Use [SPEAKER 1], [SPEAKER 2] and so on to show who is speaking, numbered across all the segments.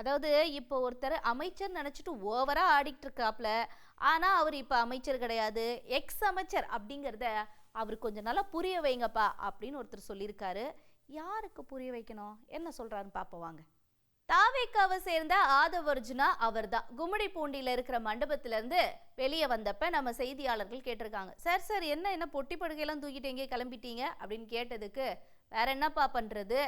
[SPEAKER 1] அதாவது இப்போ ஒருத்தர் அமைச்சர் நினைச்சிட்டு ஓவரா ஆடிட்டு இருக்காப்ல. ஆனா அவர் இப்ப அமைச்சர் கிடையாது, எக்ஸ் அமைச்சர் அப்படிங்கிறத அவர் கொஞ்சம் நல்லா புரிய வைங்கப்பா அப்படின்னு ஒருத்தர் சொல்லியிருக்காரு. யாருக்கு புரிய வைக்கணும், என்ன சொல்றாருன்னு பாப்போம் வாங்க. தாவேக்காவை சேர்ந்த ஆதவ் அர்ஜுனா அவர்தான். கும்மிடிப்பூண்டியில இருக்கிற மண்டபத்துல இருந்து வெளியே வந்தப்ப நம்ம செய்தியாளர்கள் கேட்டிருக்காங்க, சார் சார் என்ன என்ன பொட்டி படுக்கையெல்லாம் தூக்கிட்டு எங்கே கிளம்பிட்டீங்க அப்படின்னு கேட்டதுக்கு, வேற என்னப்பா பண்றது,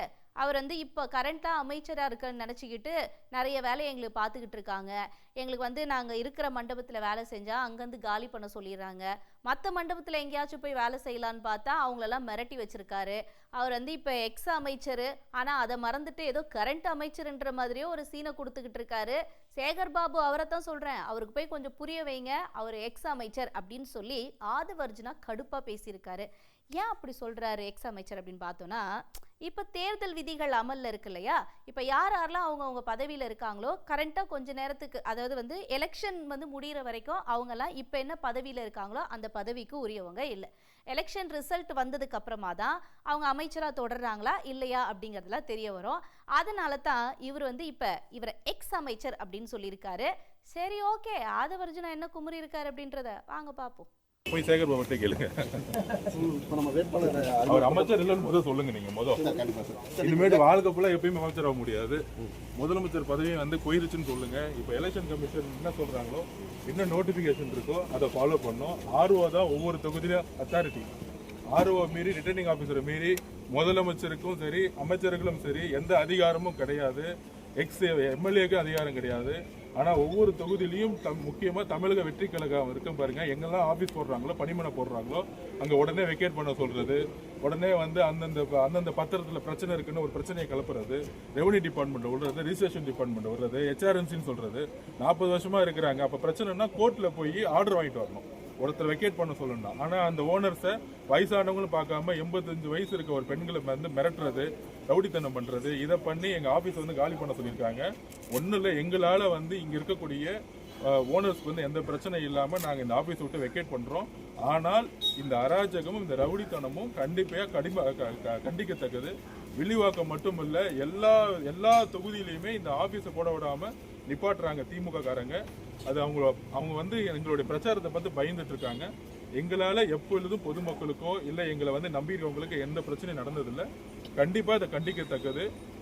[SPEAKER 1] அவர் வந்து இப்போ கரண்டாக அமைச்சராக இருக்குன்னு நினச்சிக்கிட்டு நிறைய வேலையை எங்களுக்கு பார்த்துக்கிட்டு இருக்காங்க. எங்களுக்கு வந்து நாங்கள் இருக்கிற மண்டபத்தில் வேலை செஞ்சால் அங்கேருந்து காலி பண்ண சொல்லிடுறாங்க. மற்ற மண்டபத்தில் எங்கேயாச்சும் போய் வேலை செய்யலான்னு பார்த்தா அவங்களெல்லாம் மிரட்டி வச்சிருக்காரு. அவர் வந்து இப்போ எக்ஸ் அமைச்சர், ஆனால் அதை மறந்துட்டு ஏதோ கரண்ட் அமைச்சர்ன்ற மாதிரியே ஒரு சீனை கொடுத்துக்கிட்டு இருக்காரு. சேகர் பாபு அவரை தான் சொல்கிறேன், அவருக்கு போய் கொஞ்சம் புரிய வைங்க, அவர் எக்ஸ் அமைச்சர் அப்படின்னு சொல்லி ஆதவ் அர்ஜுனா கடுப்பாக பேசியிருக்காரு. ஏன் அப்படி சொல்கிறாரு எக்ஸ் அமைச்சர் அப்படின்னு பார்த்தோன்னா, இப்போ தேர்தல் விதிகள் அமலில் இருக்கு இல்லையா, இப்போ யார் யாரெல்லாம் அவங்க பதவியில் இருக்காங்களோ கரண்ட்டாக கொஞ்ச நேரத்துக்கு, அதாவது வந்து எலெக்ஷன் வந்து முடிகிற வரைக்கும் அவங்கெல்லாம் இப்போ என்ன பதவியில் இருக்காங்களோ அந்த பதவிக்கு உரியவங்க இல்லை. எலெக்ஷன் ரிசல்ட் வந்ததுக்கு அப்புறமா தான் அவங்க அமைச்சராக தொடர்றாங்களா இல்லையா அப்படிங்கிறதுலாம் தெரிய வரும். அதனால தான் இவர் வந்து இப்போ இவரை எக்ஸ் அமைச்சர் அப்படின்னு சொல்லியிருக்காரு. சரி, ஓகே, ஆதவ் அர்ஜுனா என்ன குமுறி இருக்காரு அப்படின்றத வாங்க பார்ப்போம்.
[SPEAKER 2] போய் சேகர் பாபுட்ட கேளுங்க. அவர் அமைச்சர் இல்லைன்னு முதல் சொல்லுங்க. நீங்க இனிமேட்டு வாழ்க்கை ஃபுல்லா எப்பயுமே அமைச்சர் ஆக முடியாது. முதலமைச்சர் பதவியை வந்து போயிருச்சுன்னு சொல்லுங்க. இப்போ எலெக்ஷன் கமிஷன் என்ன சொல்றாங்களோ, என்ன நோட்டிபிகேஷன் இருக்கோ அதை ஃபாலோ பண்ணோம். ஆர்ஓ தான் ஒவ்வொரு தொகுதியிலும் அத்தாரிட்டி. ஆர்ஓ மீறி, ரிட்டர்னிங் ஆஃபீஸரை மீறி முதலமைச்சருக்கும் சரி அமைச்சர்களும் சரி எந்த அதிகாரமும் கிடையாது. எக்ஸ் எம்எல்ஏக்கு அதிகாரம் கிடையாது. ஆனால் ஒவ்வொரு தொகுதியிலையும் முக்கியமாக தமிழக வெற்றி கழகம் இருக்கும் பாருங்க, எங்கெல்லாம் ஆஃபீஸ் போடுறாங்களோ, பணிமனை போடுறாங்களோ அங்கே உடனே வெக்கேட் பண்ண சொல்றது, உடனே வந்து அந்தந்த பத்திரத்தில் பிரச்சனை இருக்குன்னு ஒரு பிரச்சனையை கிளப்புறது, ரெவன்யூ டிபார்ட்மெண்ட் விடுறது, ரிஜிஸ்ட்ரேஷன் டிபார்ட்மெண்ட் விடுறது, ஹெச்ஆர்என்சின்னு சொல்றது. 40 வருஷமா இருக்கிறாங்க. அப்போ பிரச்சனைனா கோர்ட்டில் போய் ஆர்டர் வாங்கிட்டு வரணும் ஒருத்தர் வெக்கேட் பண்ண சொல்லணும். ஆனால் அந்த ஓனர்ஸை வயசானவங்களும் பார்க்காம 85 வயசு இருக்க ஒரு பெண்களை வந்து மிரட்டுறது, ரவுடித்தனம் பண்றது, இதை பண்ணி எங்க ஆபீஸ் வந்து காலி பண்ண சொல்லியிருக்காங்க. ஒன்றும் இல்லை, எங்களால் வந்து இங்க இருக்கக்கூடிய ஓனர்ஸ்க்கு வந்து எந்த பிரச்சனையும் இல்லாமல் நாங்கள் இந்த ஆஃபீஸ் விட்டு வெக்கேட் பண்றோம். ஆனால் இந்த அராஜகமும் இந்த ரவுடித்தனமும் கண்டிக்கத்தக்கது. வில்லிவாக்கம் மட்டும் இல்ல, எல்லா தொகுதியிலையுமே இந்த ஆபீஸை போட விடாம நிப்பாட்டுறாங்க திமுக காரங்க. அது அவங்க வந்து எங்களுடைய பிரச்சாரத்தை பார்த்து பயந்துட்டு இருக்காங்க. எங்களால எப்பொழுதும் பொதுமக்களுக்கோ இல்லை எங்களை வந்து நம்பியிருக்கவங்களுக்கு எந்த பிரச்சனையும் நடந்ததில்லை. கண்டிப்பா இதை கண்டிக்கத்தக்கது.